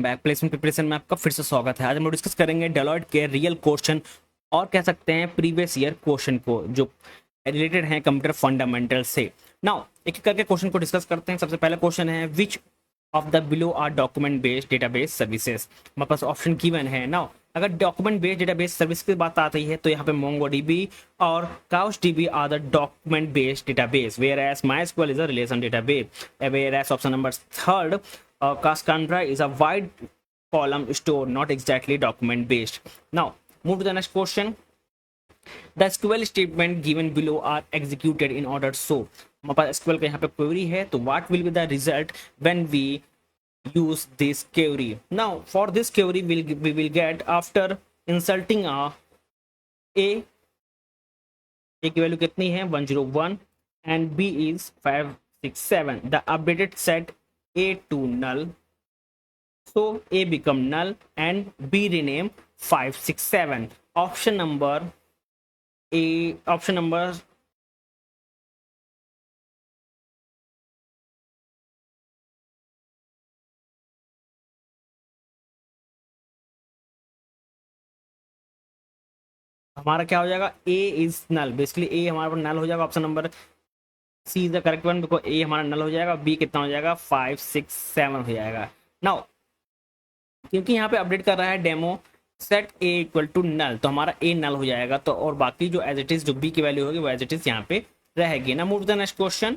Back placement preparation में आपका फिर से स्वागत है। आज हम लोग डिस्कस करेंगे डेलॉयट के रियल क्वेश्चन और कह सकते हैं प्रीवियस ईयर क्वेश्चन को जो रिलेटेड हैं कंप्यूटर फंडामेंटल से। नाउ एक एक करके क्वेश्चन को डिस्कस करते हैं। सबसे पहला क्वेश्चन है which of the below are document based database services. हमारे पास ऑप्शन गिवन है। नाउ अगर डॉक्यूमेंट बेस्ड डेटाबेस सर्विस की बात आती है तो यहाँ पे मोंगोडीबी और CouchDB are the document based database, whereas MySQL is a relation database, whereas option number third Cassandra is a wide column store, not exactly document based. Now, move to the next question. The SQL statement given below are executed in order so. हमारे पास SQL का यहाँ पे query है तो what will be the result when we use this query? Now, for this query, we will get after inserting A की value कितनी है 101 and B is 567. The updated set A to null, so A become null and B rename 567. Option number हमारा क्या हो जाएगा A is null, basically A हमारा पर null हो जाएगा। Option number C is the correct one because A हमारा null हो जाएगा, बी कितना हो जाएगा 567 हो जाएगा। नाउ क्योंकि यहाँ पे अपडेट कर रहा है demo set A equal to null तो हमारा ए नल हो जाएगा, तो और बाकी जो एज इट इज जो बी की वैल्यू होगी वो एज इट इज यहाँ पे रहेगी ना। Move the next question.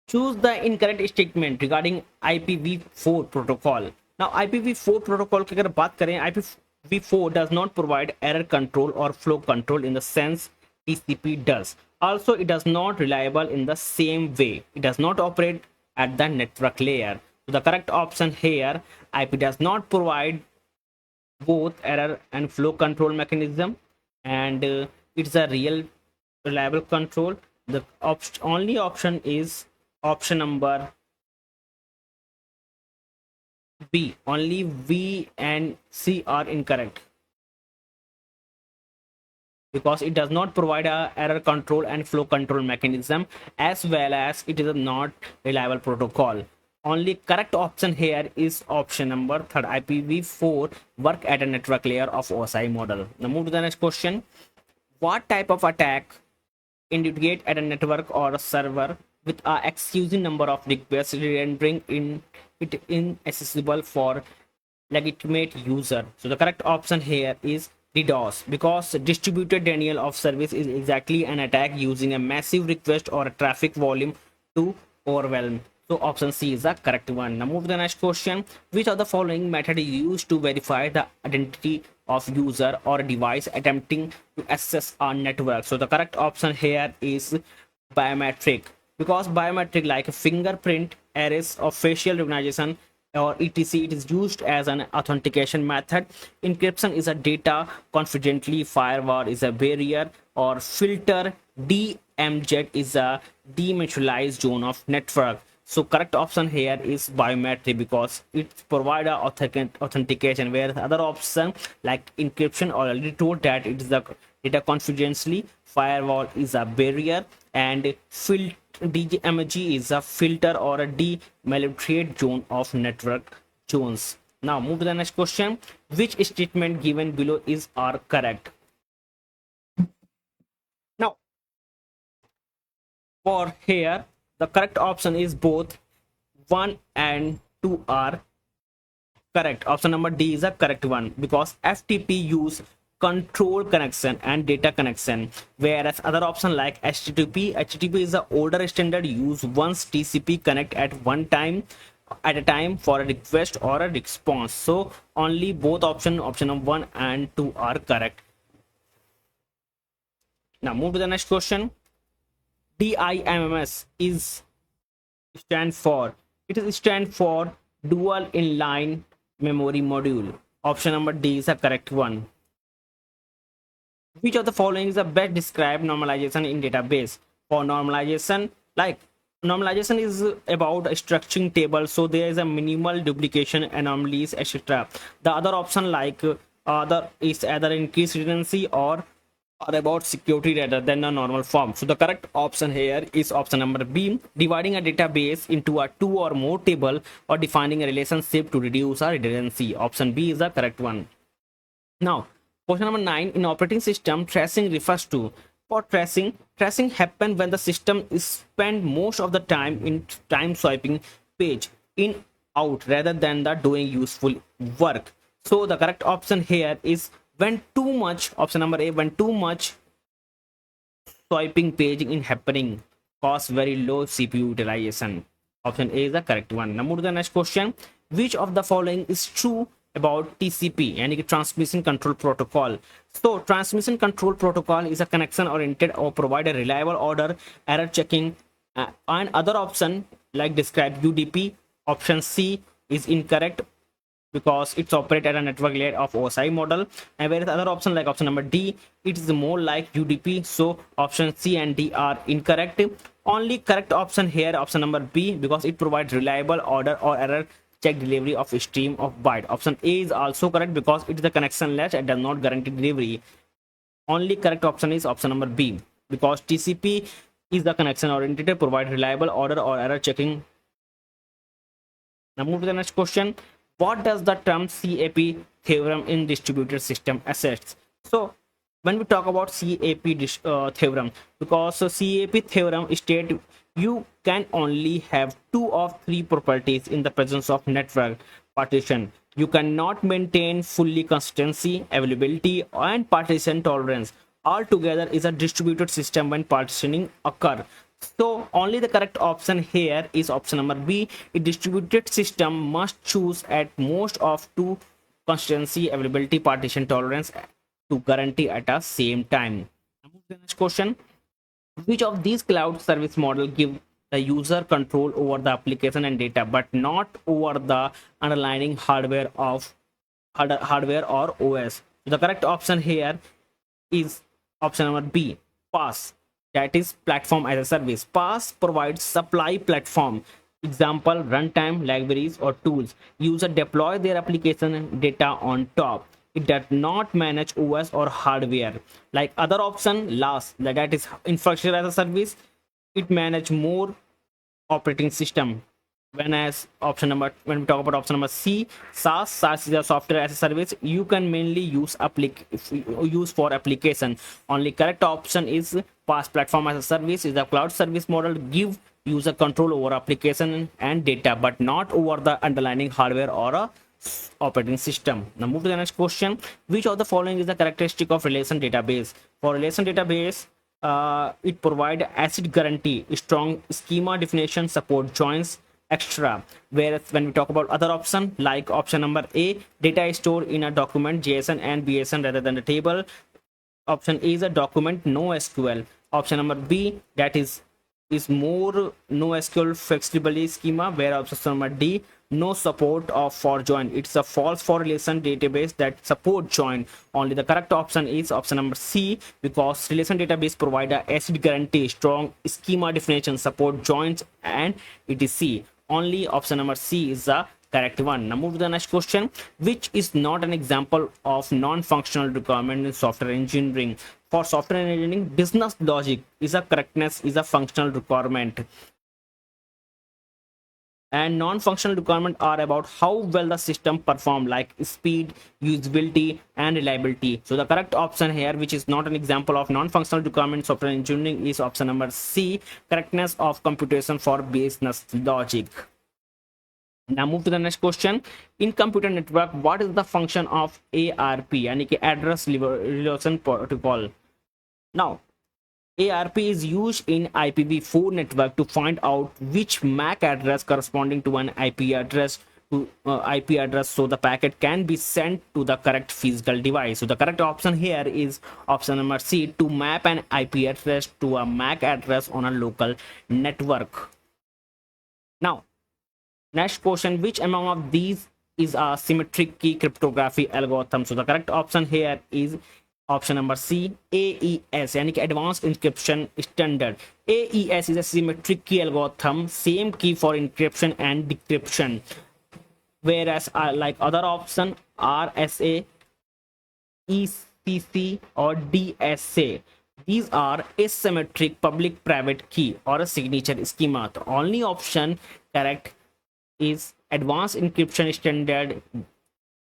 Choose the incorrect statement regarding IPv4 protocol. Now IPv4 protocol की अगर बात करें, IPv4 does not provide error control or flow control in the sense TCP does. Also, it does not reliable in the same way. It does not operate at the network layer. So the correct option here, IP does not provide both error and flow control mechanism, and it's a real reliable control. The only option is option number B. Only V and C are incorrect because it does not provide a error control and flow control mechanism, as well as it is a not reliable protocol. Only correct option here is option number third. IPv4 work at a network layer of OSI model. Now move to the next question. What type of attack indicate at a network or a server with a exclusive number of requests, rendering it inaccessible for legitimate user? So the correct option here is DDoS, because distributed denial of service is exactly an attack using a massive request or a traffic volume to overwhelm. So option C is the correct one. Now move to the next question. Which of the following method is used to verify the identity of user or device attempting to access our network? So the correct option here is biometric, because biometric like fingerprint, iris or facial recognition or etc, it is used as an authentication method. Encryption is a data confidently, firewall is a barrier, or filter DMZ is a dematerialized zone of network. So correct option here is biometric, because it provide a authentication, whereas other option like encryption already told that it is the data confidentially, firewall is a barrier, and DMG is a filter or a demilitarized zone of network zones. Now move to the next question. Which statement given below is are correct? Now for here the correct option is both 1 and 2 are correct. Option number D is a correct one, because FTP use control connection and data connection, whereas other option like HTTP is the older standard, use once TCP connect at a time for a request or a response. So only both option number 1 and 2 are correct. Now move to the next question. DIMMS is stand for dual inline memory module. Option number D is a correct one. Which of the following is the best described normalization in database? For normalization, like normalization is about structuring table, so there is a minimal duplication, anomalies, etc. The other option like other is either increased redundancy or are about security rather than a normal form. So the correct option here is option number B, dividing a database into a two or more table or defining a relationship to reduce a redundancy. Option B is the correct one. Now, question number 9, in operating system, tracing refers to, for tracing happen when the system is spend most of the time in time swiping page in out rather than the doing useful work. So the correct option here is when too much, option number A, when too much swiping paging in happening cause very low CPU utilization. Option A is the correct one. Now move to the next question. Which of the following is true about TCP, yani transmission control protocol? So transmission control protocol is a connection oriented or provide a reliable order, error checking, and other option like described UDP. Option C is incorrect because it's operate at a network layer of OSI model, and whereas other option like option number D, it is more like UDP. So option C and D are incorrect. Only correct option here option number B, because it provides reliable order or error check delivery of a stream of byte. Option A is also correct because it is the connectionless and does not guarantee delivery. Only correct option is option number B, because TCP is the connection oriented, provide reliable order or error checking. Now move to the next question. What does the term CAP theorem in distributed system assets? So when we talk about theorem, because CAP theorem states you can only have two of three properties in the presence of network partition. You cannot maintain fully consistency, availability, and partition tolerance. Altogether is a distributed system when partitioning occur. So only the correct option here is option number B. A distributed system must choose at most of two consistency, availability, partition tolerance to guarantee at the same time. The next question. Which of these cloud service model give the user control over the application and data but not over the underlying hardware or OS? The correct option here is option number B, PaaS, that is platform as a service. PaaS provides supply platform, example runtime, libraries or tools. User deploy their application data on top. It does not manage OS or hardware like other option. Last, that is infrastructure as a service, it manage more operating system. When we talk about option number C, SaaS is a software as a service. You can mainly use for application. Only correct option is PaaS, platform as a service, is a cloud service model, give user control over application and data but not over the underlying hardware or a operating system. Now move to the next question. Which of the following is the characteristic of relation database? For relation database, it provide ACID guarantee, strong schema definition, support joins, extra. Whereas when we talk about other option like option number A, data is stored in a document JSON and BSN rather than a table. Option A is a document, no SQL. Option number B, that is more no SQL flexibility schema, where option number D, no support of for join. It's a false for relation database that support join. Only the correct option is option number C, because relation database provide a ACID guarantee, strong schema definition, support joins, and etc. Only option number C is the correct one. Now move to the next question. Which is not an example of non-functional requirement in software engineering? For software engineering, business logic is a correctness is a functional requirement, and non-functional requirements are about how well the system perform, like speed, usability, and reliability. So the correct option here, which is not an example of non-functional requirement software engineering, is option number C, correctness of computation for business logic. Now move to the next question. In computer network, what is the function of ARP, yani कि address resolution protocol? Now ARP is used in IPv4 network to find out which MAC address corresponding to an IP address so the packet can be sent to the correct physical device. So the correct option here is option number C, to map an IP address to a MAC address on a local network. Now next question, which among of these is a symmetric key cryptography algorithm? So the correct option here is option number C, AES, yani कि advanced encryption standard. AES is a symmetric key algorithm, same key for encryption and decryption, whereas like other option RSA, DCC or DSA. These are asymmetric public private key or a signature schema. The only option correct is advanced encryption standard.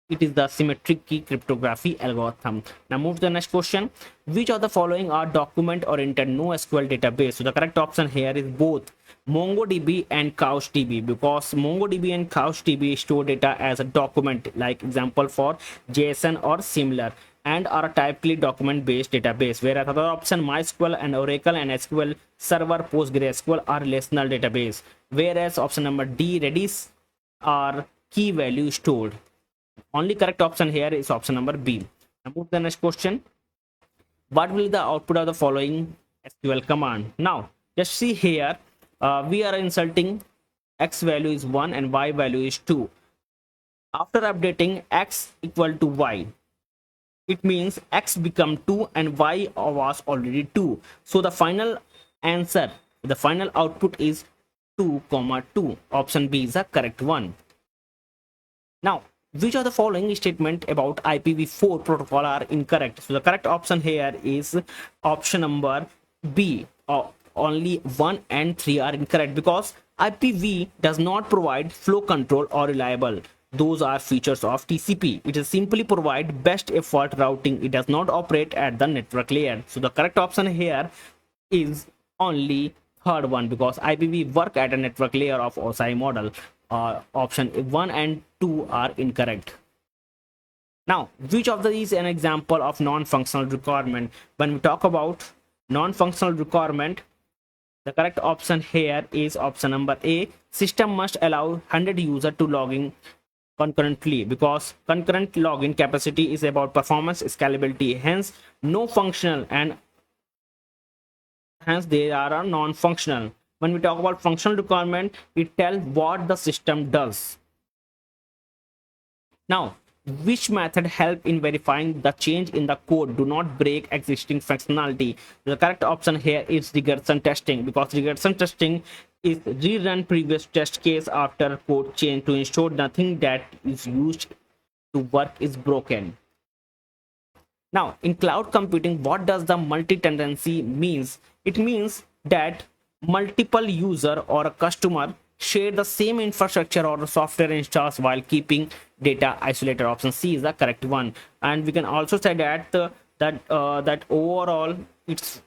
It is the symmetric key cryptography algorithm. Now move to the next question. Which of the following are document oriented NoSQL database? So the correct option here is both MongoDB and CouchDB, because MongoDB and CouchDB store data as a document, like example for JSON or similar, and are a typically document based database, whereas other option MySQL and Oracle and SQL Server PostgreSQL are relational database, whereas option number D, Redis, are key value stored. Only correct option here is option number B. Now move to the next question. What will be the output of the following SQL command? Now just see here, we are inserting x value is 1 and y value is 2. After updating x equal to y, it means x become 2 and y was already 2. So the final answer, the final output is 2, 2. Option B is the correct one. Now, which of the following statement about IPv4 protocol are incorrect? So the correct option here is option number B. Only 1 and 3 are incorrect, because IPv does not provide flow control or reliable. Those are features of TCP. It is simply provide best effort routing. It does not operate at the network layer. So the correct option here is only third one, because IPv work at a network layer of OSI model. Option 1 and 2 are incorrect. Now, which of these is an example of non-functional requirement? When we talk about non-functional requirement, the correct option here is option number A. System must allow 100 users to log in concurrently, because concurrent login capacity is about performance scalability. Hence, no functional, and hence they are non-functional. When we talk about functional requirement, it tells what the system does. Now, which method help in verifying the change in the code do not break existing functionality? The correct option here is regression testing, because regression testing is rerun previous test case after code change to ensure nothing that is used to work is broken. Now, in cloud computing, what does the multi-tenancy means? It means that multiple user or a customer share the same infrastructure or software installs while keeping data isolated. Option C is the correct one. And we can also say that that overall it's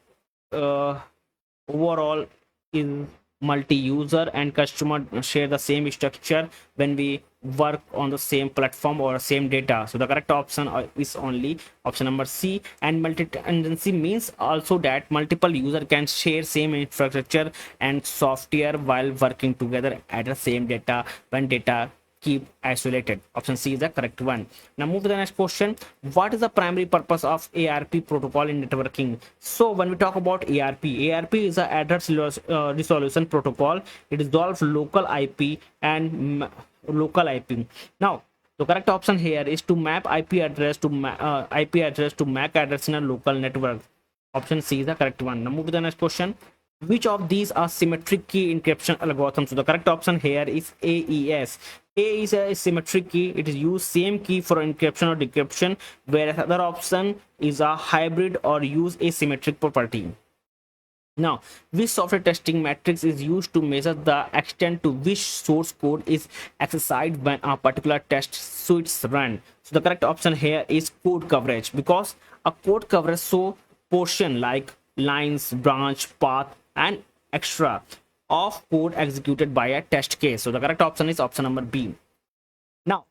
overall is multi-user and customer share the same structure when we work on the same platform or same data. So the correct option is only option number C. And multi-tenancy means also that multiple user can share same infrastructure and software while working together at the same data when data keep isolated. Option C is the correct one. Now move to the next question. What is the primary purpose of ARP protocol in networking? So when we talk about ARP is a address resolution protocol. It resolves local IP and local IP. Now the correct option here is to map IP address to MAC address in a local network. Option C is the correct one. Now move to the next question. Which of these are symmetric key encryption algorithms? So the correct option here is AES. A is a symmetric key. It is used same key for encryption or decryption, whereas other option is a hybrid or use asymmetric property. Now, which software testing matrix is used to measure the extent to which source code is exercised when a particular test suites run? So the correct option here is code coverage, because a code coverage shows portion like lines, branch, path, and extra of code executed by a test case. So the correct option is option number B. Now,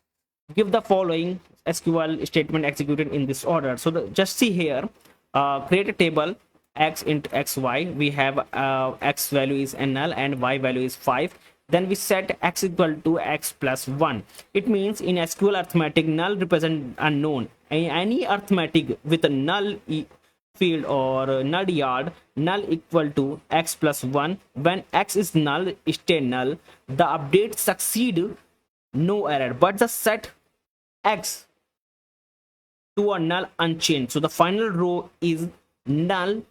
give the following SQL statement executed in this order. So just see here, create a table x into xy. We have x value is null and y value is 5. Then we set x equal to x plus 1. It means in SQL arithmetic, null represent unknown. Any arithmetic with a null field or null yard, null equal to x plus 1. When x is null, stay null. The update succeed, no error, but the set x to a null unchanged. So the final row is null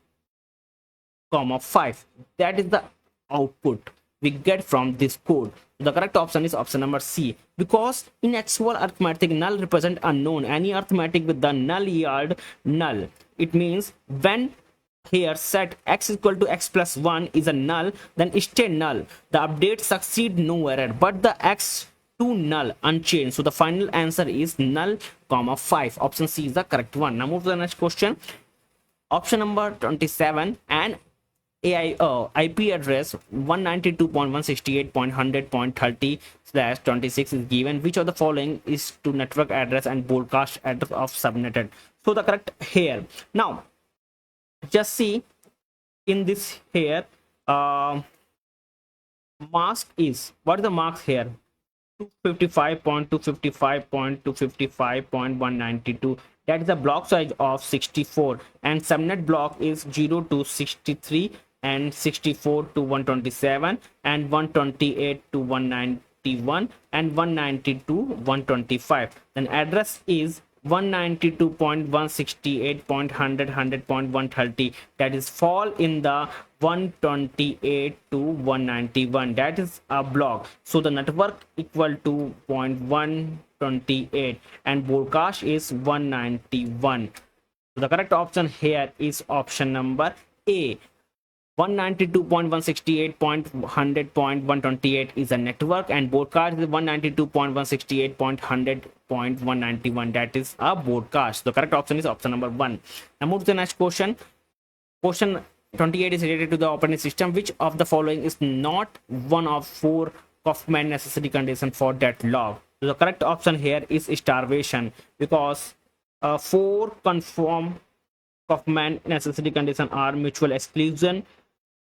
comma 5. That is the output we get from this code. The correct option is option number C, because in actual arithmetic, null represent unknown. Any arithmetic with the null yield null. It means when here set x equal to x plus 1 is a null, then stay null. The update succeed no error, but the x to null unchanged. So the final answer is null comma 5. Option C is the correct one. Now move to the next question. Option number 27, and IP address 192.168.100.30/26 is given. Which of the following is to network address and broadcast address of subnetted? So the correct here. Now just see in this here, mask is, what is the marks here? 255.255.255.192. That is the block size of 64, and subnet block is 0 to 63 and 64 to 127 and 128 to 191 and 190 to 125. Then address is 192.168.100.130. that is fall in the 128 to 191. That is a block. So the network equal to 0.128 and broadcast is 191. So the correct option here is option number A. 192.168.100.128 is a network, and broadcast is 192.168.100.191. that is a broadcast. The correct option is option number 1. Now move to the next question. Question 28 is related to the operating system. Which of the following is not one of 4 Kaufman necessary conditions for deadlock? So the correct option here is starvation, because 4 conform Kaufman necessary conditions are mutual exclusion,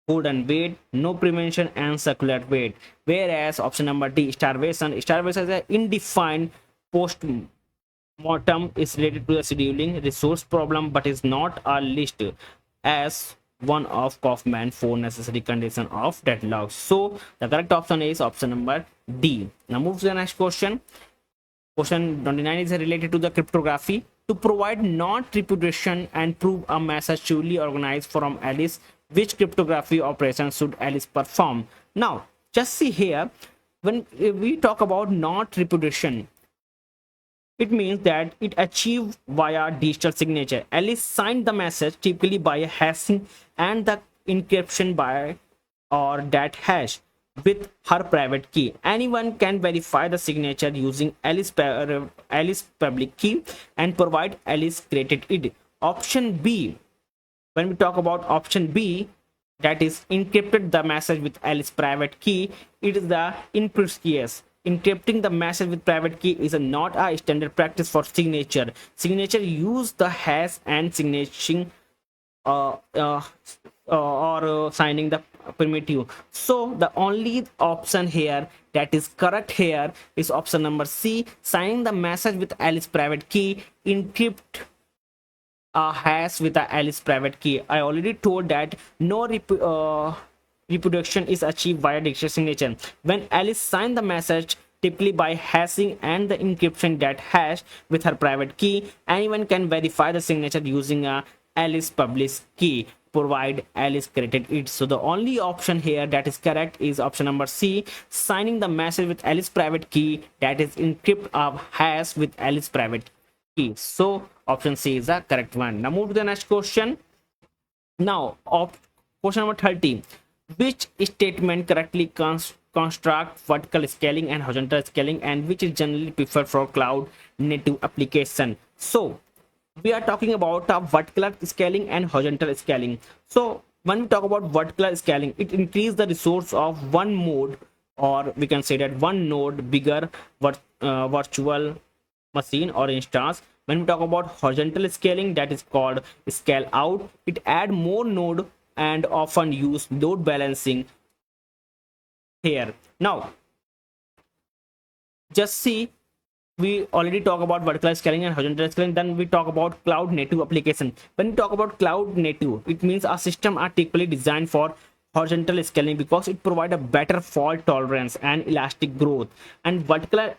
food and weight, no prevention, and circular weight. Whereas option number D, starvation is an indefined post-mortem, is related to the scheduling resource problem, but is not a list as one of Kaufman 4 necessary condition of deadlock. So the correct option is option number D. Now move to the next question. Question 29 is related to the cryptography. To provide non-repudiation and prove a message truly organized from Alice, which cryptography operation should Alice perform? Now just see here, when we talk about non-repudiation, it means that it achieved via digital signature. Alice signed the message typically by a hashing and the encryption by or that hash with her private key. Anyone can verify the signature using Alice public key and provide Alice created it. Option B, when we talk about option B, that is encrypted the message with Alice private key, it is the inprecise. Encrypting the message with private key is not a standard practice for signature. Signature use the hash and signaturing or signing the primitive. So the only option here that is correct here is option number C, signing the message with Alice private key, encrypt a hash with the Alice private key. I already told that no reproduction is achieved via digital signature. When Alice signed the message typically by hashing and the encryption that hash with her private key, anyone can verify the signature using a Alice public key, provide Alice created it. So the only option here that is correct is option number C, signing the message with Alice private key, that is encrypt a hash with Alice private key. So option C is the correct one. Now move to the next question. Now question number 30. Which statement correctly construct vertical scaling and horizontal scaling, and which is generally preferred for cloud native application? So we are talking about vertical scaling and horizontal scaling. So when we talk about vertical scaling, it increases the resource of one mode, or we can say that one node bigger virtual machine or instance. When we talk about horizontal scaling, that is called scale out. It add more node and often use load balancing here. Now just see, we already talk about vertical scaling and horizontal scaling. Then we talk about cloud native application. When we talk about cloud native, it means a system are typically designed for horizontal scaling because it provides a better fault tolerance and elastic growth, and vertical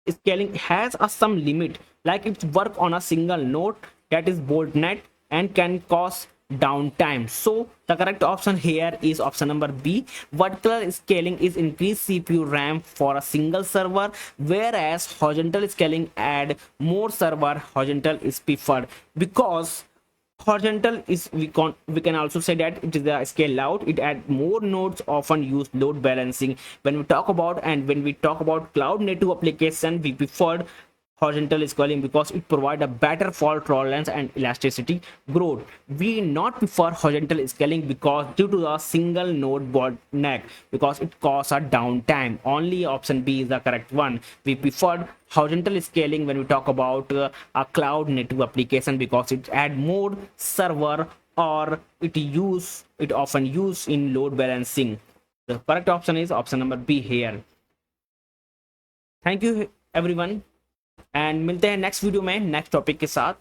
scaling has some limit, like it work on a single node, that is bolt net, and can cause downtime. So the correct option here is option number B. Vertical scaling is increased CPU RAM for a single server, whereas horizontal scaling add more server. Horizontal is preferred because horizontal is, we can also say that it is a scale out, it add more nodes, often use load balancing. When we talk about cloud native application, we preferred horizontal scaling because it provide a better fault tolerance and elasticity growth. We not prefer horizontal scaling because due to the single node bottleneck, because it causes a downtime. Only option B is the correct one. We preferred horizontal scaling when we talk about a cloud native application because it add more server, or it often used in load balancing. The correct option is option number B here. Thank you everyone, and मिलते हैं next video में next topic के साथ.